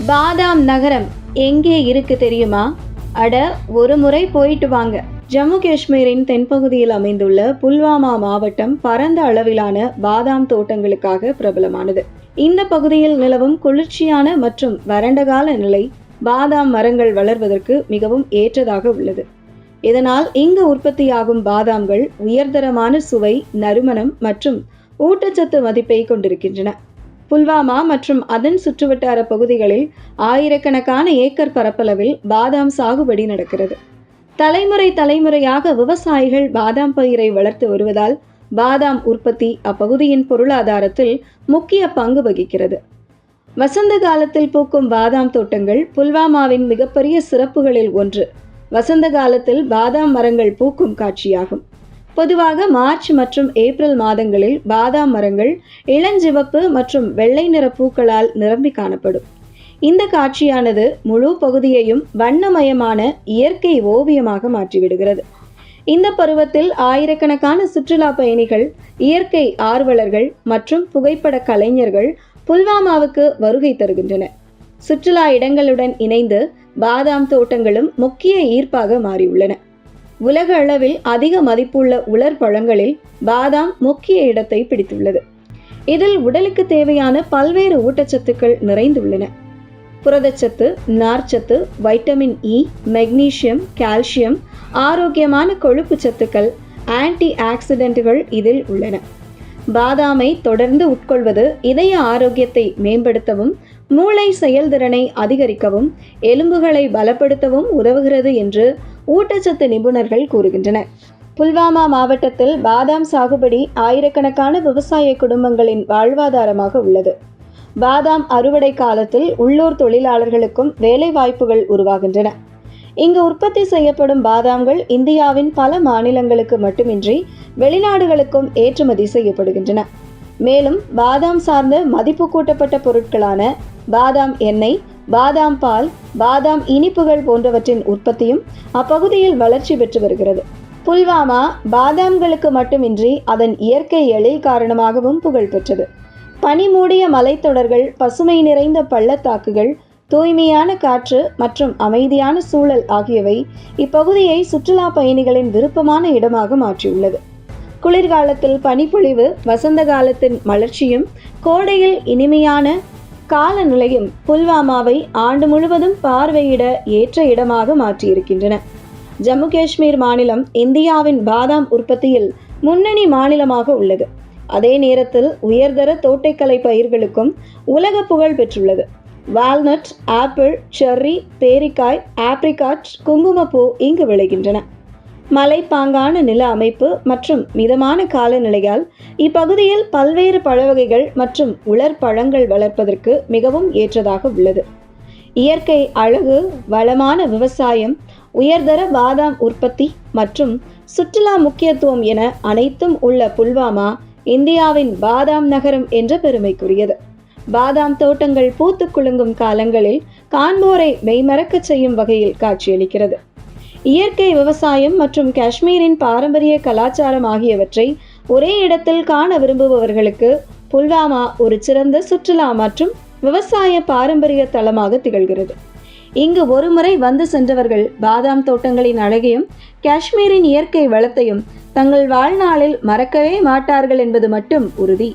பாதாம் நகரம் எங்கே இருக்கு தெரியுமா? அட, ஒரு முறை போயிட்டு வாங்க. ஜம்மு காஷ்மீரின் தென்பகுதியில் அமைந்துள்ள புல்வாமா மாவட்டம் பரந்த அளவிலான பாதாம் தோட்டங்களுக்காக பிரபலமானது. இந்த பகுதியில் நிலவும் குளிர்ச்சியான மற்றும் வறண்ட கால நிலை பாதாம் மரங்கள் வளர்வதற்கு மிகவும் ஏற்றதாக உள்ளது. இதனால் இங்கு உற்பத்தியாகும் பாதாம்கள் உயர்தரமான சுவை, நறுமணம் மற்றும் ஊட்டச்சத்து மதிப்பை கொண்டிருக்கின்றன. புல்வாமா மற்றும் அதன் சுற்றுவட்டார பகுதிகளில் ஆயிரக்கணக்கான ஏக்கர் பரப்பளவில் பாதாம் சாகுபடி நடக்கிறது. தலைமுறையாக விவசாயிகள் பாதாம் பயிரை வளர்த்து வருவதால் பாதாம் உற்பத்தி அப்பகுதியின் பொருளாதாரத்தில் முக்கிய பங்கு வகிக்கிறது. வசந்த காலத்தில் பூக்கும் பாதாம் தோட்டங்கள் புல்வாமாவின் மிகப்பெரிய சிறப்புகளில் ஒன்று. வசந்த காலத்தில் பாதாம் மரங்கள் பூக்கும் காட்சியாகும். பொதுவாக மார்ச் மற்றும் ஏப்ரல் மாதங்களில் பாதாம் மரங்கள் இளஞ்சிவப்பு மற்றும் வெள்ளை நிற பூக்களால் நிரம்பி காணப்படும். இந்த காட்சியானது முழு பகுதியையும் வண்ணமயமான இயற்கை ஓவியமாக மாற்றிவிடுகிறது. இந்த பருவத்தில் ஆயிரக்கணக்கான சுற்றுலா பயணிகள், இயற்கை ஆர்வலர்கள் மற்றும் புகைப்பட கலைஞர்கள் புல்வாமாவுக்கு வருகை தருகின்றனர். சுற்றுலா இடங்களுடன் இணைந்து பாதாம் தோட்டங்களும் முக்கிய ஈர்ப்பாக மாறியுள்ளன. உலக அளவில் அதிக மதிப்புள்ள உலர் பழங்களில் பாதாம் முக்கிய இடத்தை பிடித்துள்ளது. இதில் உடலுக்கு தேவையான பல்வேறு ஊட்டச்சத்துக்கள் நிறைந்துள்ளன. புரதச்சத்து, நார்ச்சத்து, வைட்டமின் இ, மெக்னீசியம், கால்சியம், ஆரோக்கியமான கொழுப்பு சத்துக்கள், ஆன்டி ஆக்சிடென்ட்கள் இதில் உள்ளன. பாதாமை தொடர்ந்து உட்கொள்வது இதய ஆரோக்கியத்தை மேம்படுத்தவும், மூளை செயல்திறனை அதிகரிக்கவும், எலும்புகளை பலப்படுத்தவும் உதவுகிறது என்று ஊட்டச்சத்து நிபுணர்கள் கூறுகின்றனர். புல்வாமா மாவட்டத்தில் பாதாம் சாகுபடி ஆயிரக்கணக்கான விவசாய குடும்பங்களின் வாழ்வாதாரமாக உள்ளது. பாதாம் அறுவடை காலத்தில் உள்ளூர் தொழிலாளர்களுக்கும் வேலை வாய்ப்புகள் உருவாகின்றன. இங்கு உற்பத்தி செய்யப்படும் பாதாம்கள் இந்தியாவின் பல மாநிலங்களுக்கு மட்டுமின்றி வெளிநாடுகளுக்கும் ஏற்றுமதி செய்யப்படுகின்றன. மேலும் பாதாம் சார்ந்த மதிப்பு கூட்டப்பட்ட பொருட்களான பாதாம் எண்ணெய், பாதாம் பால், பாதாம் இனிப்புகள் போன்றவற்றின் உற்பத்தியும் அப்பகுதியில் வளர்ச்சி பெற்று வருகிறது. புல்வாமா பாதாம்களுக்கு மட்டுமின்றி அதன் இயற்கை எழில் காரணமாகவும் புகழ் பெற்றது. பனிமூடிய மலைத்தொடர்கள், பசுமை நிறைந்த பள்ளத்தாக்குகள், தூய்மையான காற்று மற்றும் அமைதியான சூழல் ஆகியவை இப்பகுதியை சுற்றுலா பயணிகளின் விருப்பமான இடமாக மாற்றியுள்ளது. குளிர்காலத்தில் பனிப்பொழிவு, வசந்த காலத்தின் மலர்ச்சியும், கோடையில் இனிமையான காலநிலையும் புல்வாமாவை ஆண்டு முழுவதும் பார்வையிட ஏற்ற இடமாக மாற்றியிருக்கின்றன. ஜம்மு காஷ்மீர் மாநிலம் இந்தியாவின் பாதாம் உற்பத்தியில் முன்னணி மாநிலமாக உள்ளது. அதே நேரத்தில் உயர்தர தோட்டக்கலை பயிர்களுக்கும் உலக புகழ் பெற்றுள்ளது. வால்நட், ஆப்பிள், செர்ரி, பேரிக்காய், ஆப்ரிகாட், குங்குமப்பூ இங்கு விளைகின்றன. மலைப்பாங்கான நில அமைப்பு மற்றும் மிதமான காலநிலையால் இப்பகுதியில் பல்வேறு பழவகைகள் மற்றும் உலர் பழங்கள் வளர்ப்பதற்கு மிகவும் ஏற்றதாக உள்ளது. இயற்கை அழகு, வளமான விவசாயம், உயர்தர பாதாம் உற்பத்தி மற்றும் சுற்றுலா முக்கியத்துவம் என அனைத்தும் உள்ள புல்வாமா இந்தியாவின் பாதாம் நகரம் என்ற பெருமைக்குரியது. பாதாம் தோட்டங்கள் பூத்து குலுங்கும் காலங்களில் காண்போரை மெய்மறக்க செய்யும் வகையில் காட்சியளிக்கிறது. இயற்கை விவசாயம் மற்றும் காஷ்மீரின் பாரம்பரிய கலாச்சாரம் ஆகியவற்றை ஒரே இடத்தில் காண விரும்புபவர்களுக்கு புல்வாமா ஒரு சிறந்த சுற்றுலா மற்றும் விவசாய பாரம்பரிய தளமாக திகழ்கிறது. இங்கு ஒருமுறை வந்து சென்றவர்கள் பாதாம் தோட்டங்களின் அழகையும் காஷ்மீரின் இயற்கை வளத்தையும் தங்கள் வாழ்நாளில் மறக்கவே மாட்டார்கள் என்பது மட்டும் உறுதி.